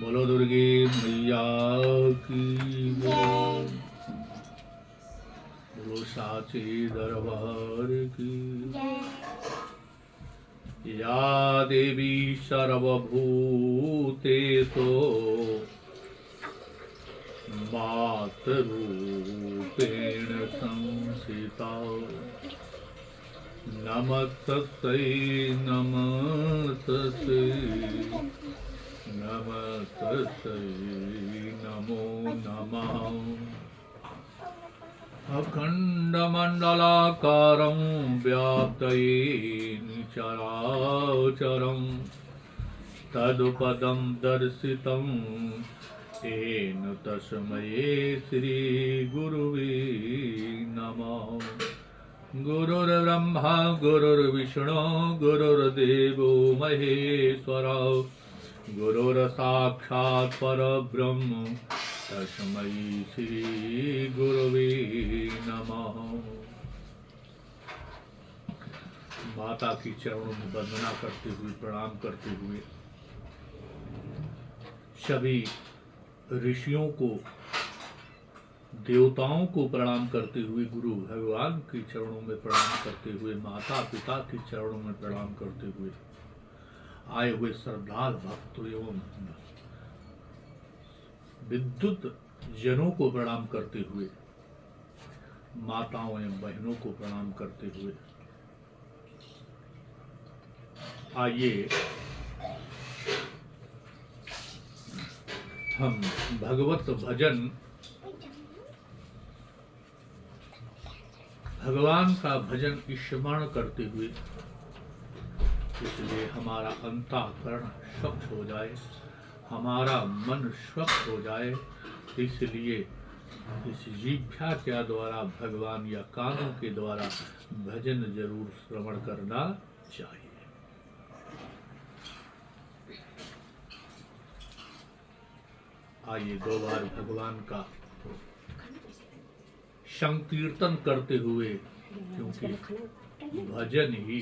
बोलो दुर्गे मैया की जय। बोलो साचे दरबार की जय। या देवी सर्वभूतेषु मातरूपेण संस्थिता। नमस्तस्यै नमस्तस्यै नमस्तस्यै नमो नमः। अखण्डमण्डलाकारं व्याप्तयेन चराचरं तत्पदं दर्शितं येन तस्मै श्रीगुरुवे नमः। गुरुर्ब्रह्मा गुरुर्विष्णु गुरुर्देवो महेश्वरा। गुरुर्साक्षात् परब्रह्म तस्मै श्री गुरुवे नमः। माता की चरणों में वंदना करते हुए, प्रणाम करते हुए, सभी ऋषियों को, देवताओं को प्रणाम करते हुए, गुरु भगवान के चरणों में प्रणाम करते हुए, माता पिता के चरणों में प्रणाम करते हुए, आए हुए श्रद्धालु भक्तों एवं विद्युत जनों को प्रणाम करते हुए, माताओं एवं बहनों को प्रणाम करते हुए, आइए हम भगवत भजन, भगवान का भजन स्मरण करते हुए, इसलिए हमारा अंतःकरण स्वच्छ हो जाए, हमारा मन स्वच्छ हो जाए, इसलिए इस जिह्वा के द्वारा भगवान या कानों के द्वारा भजन जरूर श्रवण करना चाहिए। आइए दो बार भगवान का संकीर्तन करते हुए, क्योंकि भजन ही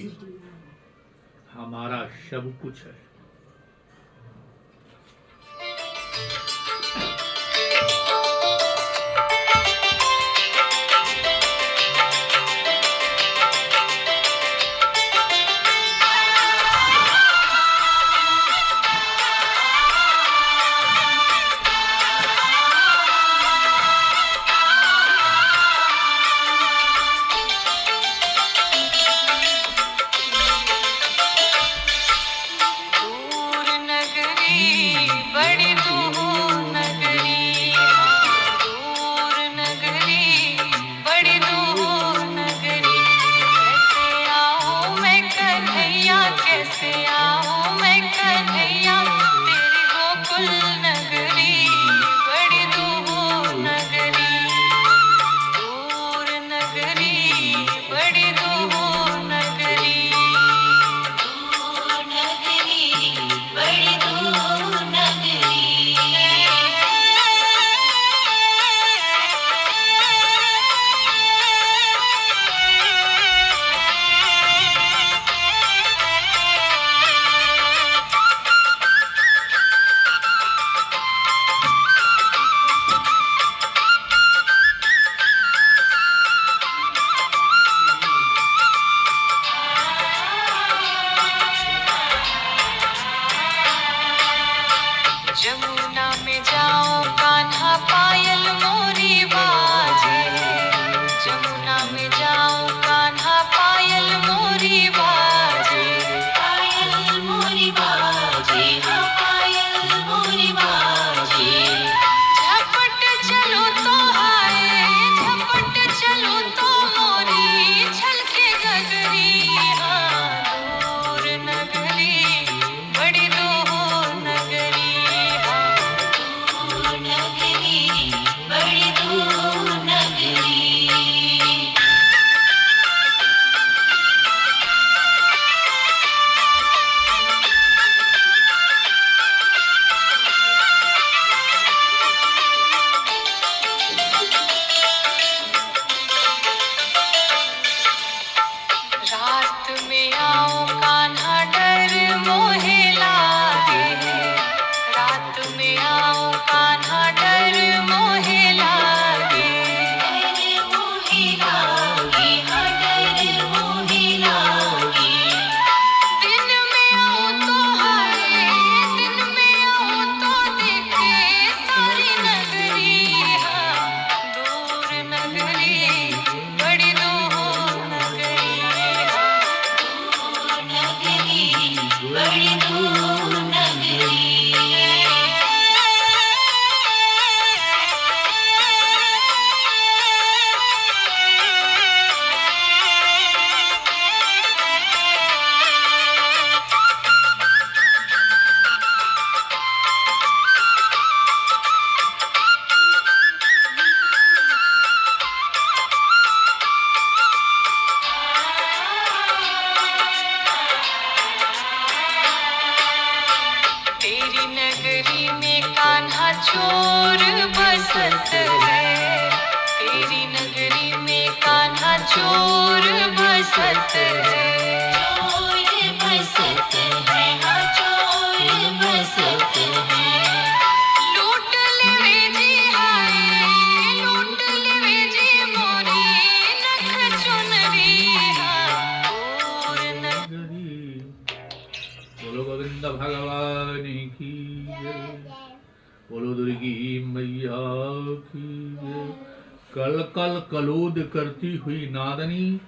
हमारा सब कुछ है। नगरी में कान्हा चोर बसत है, तेरी नगरी में कान्हा चोर बसत है, चोर बसत है, हाँ चोर बसत है। लूट लेवे जी हाय, लूट लेवे जी मोरी नख चुनरी हाँ, और नगरी। बोलो गोविंद भगवान की जय, बोलो दुर्गी मैया की जय। कल कल कलोद करती हुई नादनी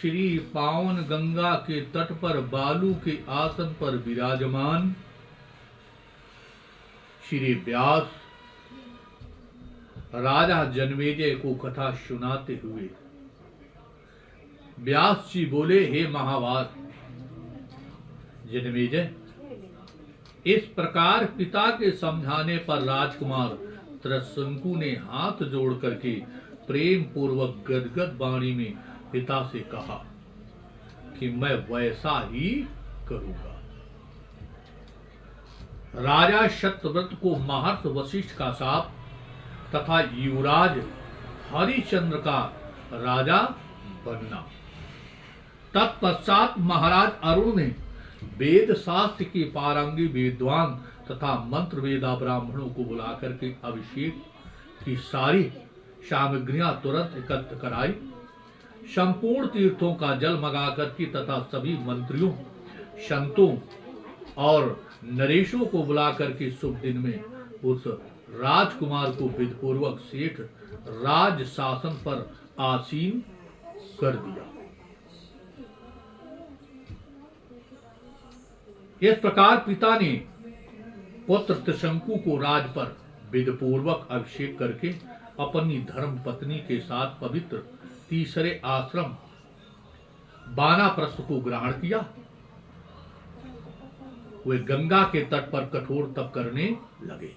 श्री पावन गंगा के तट पर बालू के आसन पर विराजमान श्री व्यास राजा जन्मेजय को कथा सुनाते हुए व्यास जी बोले, हे महाभारत जन्मेजय, इस प्रकार पिता के समझाने पर राजकुमार त्रसंकु ने हाथ जोड़ करके प्रेम पूर्वक गदगद वाणी में पिता से कहा कि मैं वैसा ही करूंगा। राजा शतव्रत को महर्षि वशिष्ठ का शाप तथा युवराज हरिश्चंद्र का राजा बनना। तत्पश्चात महाराज अरुण ने वेद शास्त्र के पारंगी विद्वान तथा मंत्र वेदा ब्राह्मणों को बुलाकर के अभिषेक की सारी सामग्रियां तुरंत एकत्र कराई। संपूर्ण तीर्थों का जल मंगा करके तथा सभी मंत्रियों, संतों और नरेशों को बुला करके शुभ दिन में उस राजकुमार को विधिपूर्वक सेठ राज शासन पर आसीन कर दिया। इस प्रकार पिता ने पुत्र त्रिशंकु को राज पर विधिपूर्वक अभिषेक करके अपनी धर्म पत्नी के साथ पवित्र तीसरे आश्रम वानप्रस्थ को ग्रहण किया। वे गंगा के तट पर कठोर तप करने लगे।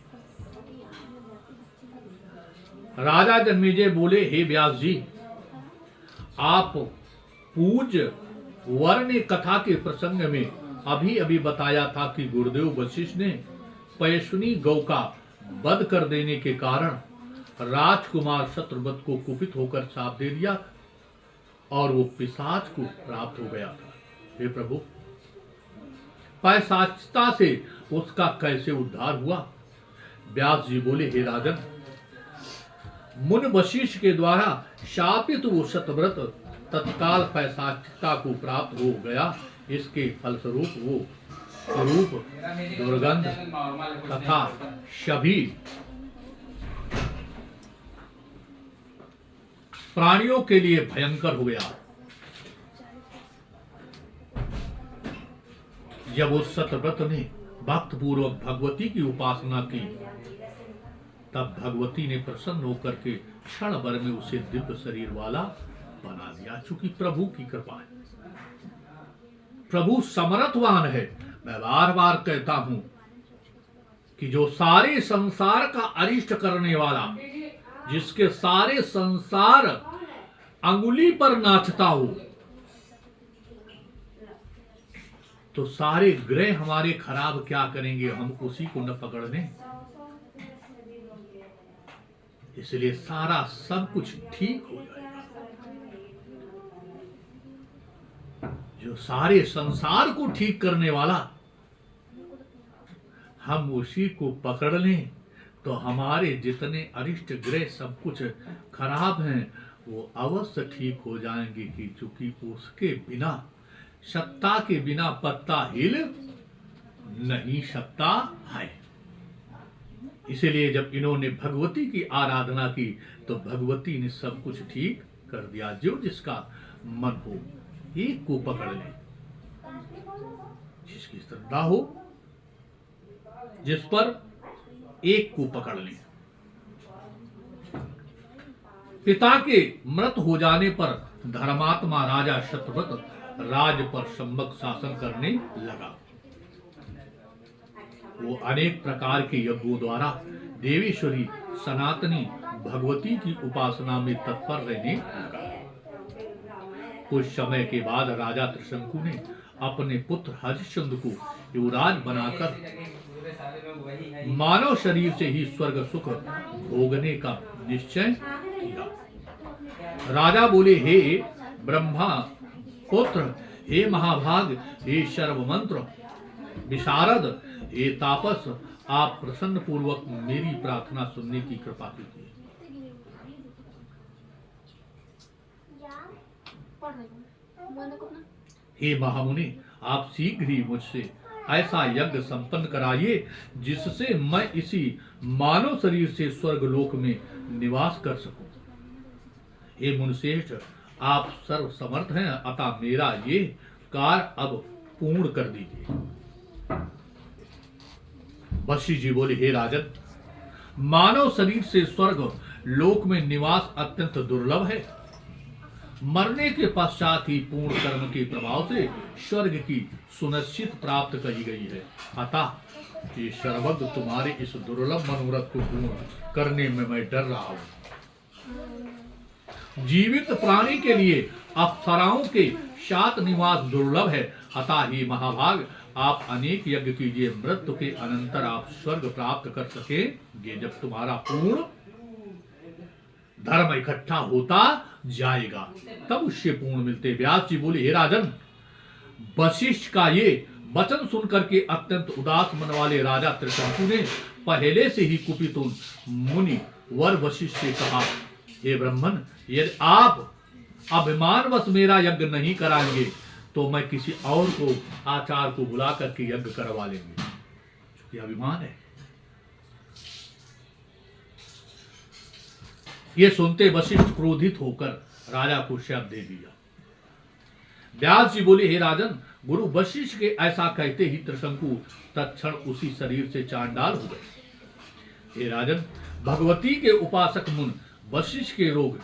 राजा जन्मेजय बोले, हे व्यास जी, आप पूज्य वर ने कथा के प्रसंग में अभी अभी बताया था कि गुरुदेव वशिष्ठ ने पयस्विनी गौ का वध कर देने के कारण राजकुमार शत्रुवत को कुपित होकर शाप दे दिया और वो पिशाच को प्राप्त हो गया था। हे प्रभु, पैशाचता से उसका कैसे उद्धार हुआ? व्यास जी बोले, हे राजन, मुन वशिष्ठ के द्वारा शापित वो शतव्रत तत्काल पैशाचिकता को प्राप्त हो गया। इसके फलस्वरूप वो स्वरूप, दुर्गंध तथा सभी प्राणियों के लिए भयंकर हो गया। जब उस शतव्रत ने भक्त पूर्वक भगवती की उपासना की, तब भगवती ने प्रसन्न होकर के क्षण भर में उसे दिव्य शरीर वाला बना दिया। चूंकि प्रभु की कृपा है, प्रभु समर्थवान है। मैं बार बार कहता हूं कि जो सारे संसार का अरिष्ट करने वाला, जिसके सारे संसार अंगुली पर नाचता हो, तो सारे ग्रह हमारे खराब क्या करेंगे? हम उसी को न पकड़ लें। इसलिए सारा सब कुछ ठीक हो जाएगा। जो सारे संसार को ठीक करने वाला, हम उसी को पकड़ लें तो हमारे जितने अरिष्ट ग्रह सब कुछ खराब हैं वो अवश्य ठीक हो जाएंगे। कि चूंकि उसके बिना, सत्ता के बिना पत्ता हिल नहीं सकता है। इसलिए जब इन्होंने भगवती की आराधना की तो भगवती ने सब कुछ ठीक कर दिया। जो जिसका मन हो, एक को पकड़ ले, जिसकी श्रद्धा हो, जिस पर एक को पकड़ ले। पिता के मृत हो जाने पर धर्मात्मा राजा शतव्रत राज पर सम्यक शासन करने लगा। वो अनेक प्रकार के यज्ञों द्वारा देवेश्वरी सनातनी भगवती की उपासना में तत्पर रहने लगा। कुछ समय के बाद राजा त्रिशंकु ने अपने पुत्र हरिश्चंद्र को युवराज बनाकर मानव शरीर से ही स्वर्ग सुख भोगने का निश्चय किया। राजा बोले, हे ब्रह्मा पुत्र, हे महाभाग, हे सर्वमंत्र विशारद, हे तापस, आप प्रसन्न पूर्वक मेरी प्रार्थना सुनने की कृपा कीजिए। हे महामुनि, आप शीघ्र ही मुझसे ऐसा यज्ञ संपन्न कराइए जिससे मैं इसी मानव शरीर से स्वर्ग लोक में निवास कर सकूं। हे मुनिश्रेष्ठ, आप सर्व समर्थ हैं, अतः मेरा ये कार्य अब पूर्ण कर दीजिए। वशिष्ठ जी बोले, हे राजन, मानव शरीर से स्वर्ग लोक में निवास अत्यंत दुर्लभ है। मरने के पश्चात ही पूर्ण कर्म के प्रभाव से स्वर्ग की सुनिश्चित प्राप्त कही गई है। अतः ये सर्वज्ञ तुम्हारे इस दुर्लभ मनोरथ को पूर्ण करने में मैं डर रहा हूं। जीवित प्राणी के लिए अप्सराओं के साथ निवास दुर्लभ है। अतः ही महाभाग, आप अनेक यज्ञ कीजिए, मृत्यु के अनंतर आप स्वर्ग प्राप्त कर सकेंगे। जब तुम्हारा पूर्ण धर्म इकट्ठा होता जाएगा तब उससे पूर्ण मिलते। व्यास जी बोले, हे राजन, वशिष्ठ का ये वचन सुनकर के अत्यंत उदास मन वाले राजा त्रिशंकु ने पहले से ही कुपित मुनि वर वशिष्ठ से कहा, हे ब्राह्मण, यदि आप अभिमानवश मेरा यज्ञ नहीं कराएंगे तो मैं किसी और को आचार्य को बुला करके यज्ञ करवा लेंगे। क्योंकि अभिमान है। ये सुनते वशिष्ठ क्रोधित होकर राजा को शाप दे दिया। व्यास जी बोले, हे राजन, गुरु वशिष्ठ के ऐसा कहते ही त्रिशंकु तत्क्षण उसी शरीर से चांडाल हो गए। हे राजन, भगवती के उपासक मुन वशिष्ठ के रोग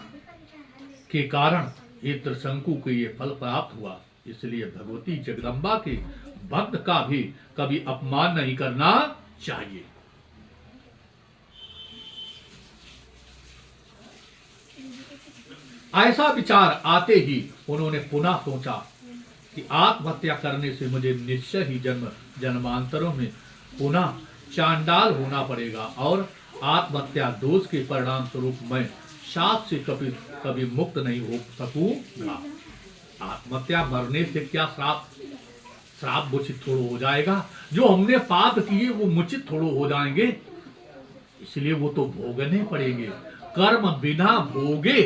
के कारण हे त्रिशंकु को ये फल प्राप्त हुआ। इसलिए भगवती जगदम्बा के भक्त का भी कभी अपमान नहीं करना चाहिए। ऐसा विचार आते ही उन्होंने पुनः सोचा कि आत्महत्या करने से मुझे निश्चय ही जन्मांतरों में पुनः चांडाल होना पड़ेगा और आत्महत्या दोष के परिणाम स्वरूप मैं शाप से कभी मुक्त नहीं हो सकूंगा। आत्महत्या मरने से क्या श्राप मुचित थोड़ा हो जाएगा? जो हमने पाप किए वो मुचित थोड़ा हो जाएंगे, इसलिए वो तो भोगने पड़ेंगे। कर्म बिना भोगे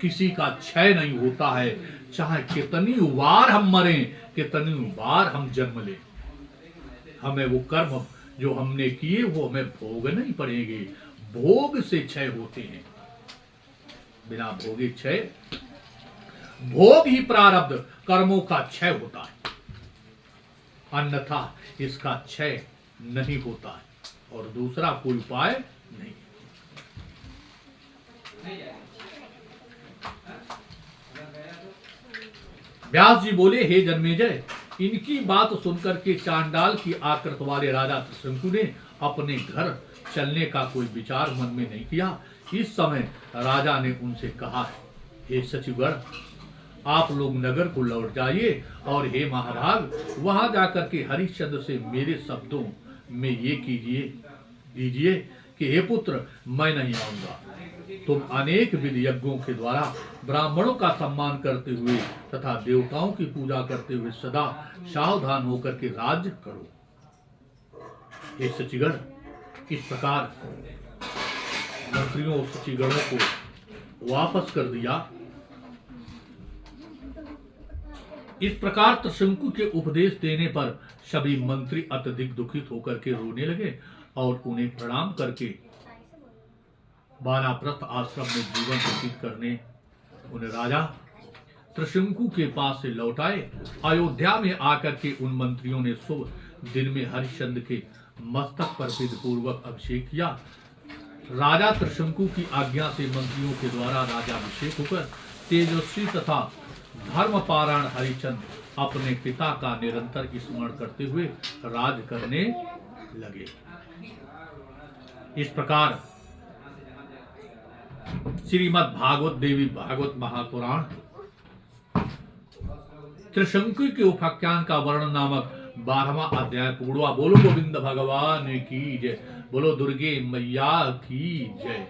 किसी का क्षय नहीं होता है। चाहे कितनी बार हम मरें, कितनी बार हम जन्म लें, हमें वो कर्म जो हमने किए वो हमें भोगने ही पड़ेंगे। भोग से क्षय होते हैं, बिना भोगे क्षय, भोग ही प्रारब्ध कर्मों का क्षय होता है, अन्यथा इसका क्षय नहीं होता है और दूसरा कोई उपाय नहीं। व्यास जी बोले, हे जन्मेजय, इनकी बात सुनकर के चांडाल की आकृत वाले राजा त्रिशंकु ने अपने घर चलने का कोई विचार मन में नहीं किया। इस समय राजा ने उनसे कहा, हे सचिवगण, आप लोग नगर को लौट जाइए और हे महाभाग, वहां जाकर के हरिश्चंद्र से मेरे शब्दों में ये दीजिए कि हे पुत्र, मैं नहीं आऊंगा। तुम अनेक विधि यज्ञों के द्वारा ब्राह्मणों का सम्मान करते हुए तथा देवताओं की पूजा करते हुए सदा सावधान होकर के राज्य करो। हे सचिगण, इस प्रकार मंत्रियों सचिगणों को वापस कर दिया। इस प्रकार त्रिशंकु के उपदेश देने पर सभी मंत्री अत्यधिक दुखित होकर के रोने लगे और उन्हें प्रणाम करके वानप्रस्थ आश्रम में जीवन व्यतीत करने उन्हें राजा त्रिशंकु के पास से लौटाए। अयोध्या में आकर के उन मंत्रियों ने शुभ दिन में हरिश्चंद्र के मस्तक पर विधि पूर्वक अभिषेक किया। राजा त्रिशंकु की आज्ञा से मंत्रियों के द्वारा राजाभिषेक होकर तेजस्वी तथा धर्मपारायण हरिश्चंद्र अपने पिता का निरंतर स्मरण करते हुए राज करने लगे। इस प्रकार श्रीमद् भागवत देवी भागवत महापुराण त्रिशंकु के उपाख्यान का वर्णन नामक 12वां अध्याय पूर्णवा। बोलो गोविंद भगवान की जय। बोलो दुर्गे मैया की जय।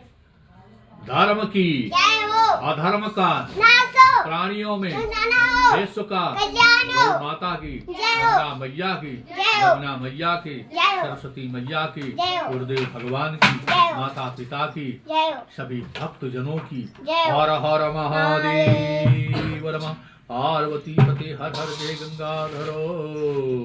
धर्म की जय हो। अधर्म का नाश हो। प्राणियों में खजाना हो। विश्व का कल्याण हो। गौ माता की जय हो। गंगा मैया की जय हो। यमुना मैया की जय हो। सरस्वती मैया की जय हो। गुरुदेव भगवान की जय हो। माता पिता की जय हो। सभी भक्त जनों की जय हो। हर हर महादेव नमः। पार्वती पते हर हर जय गंगाधरो।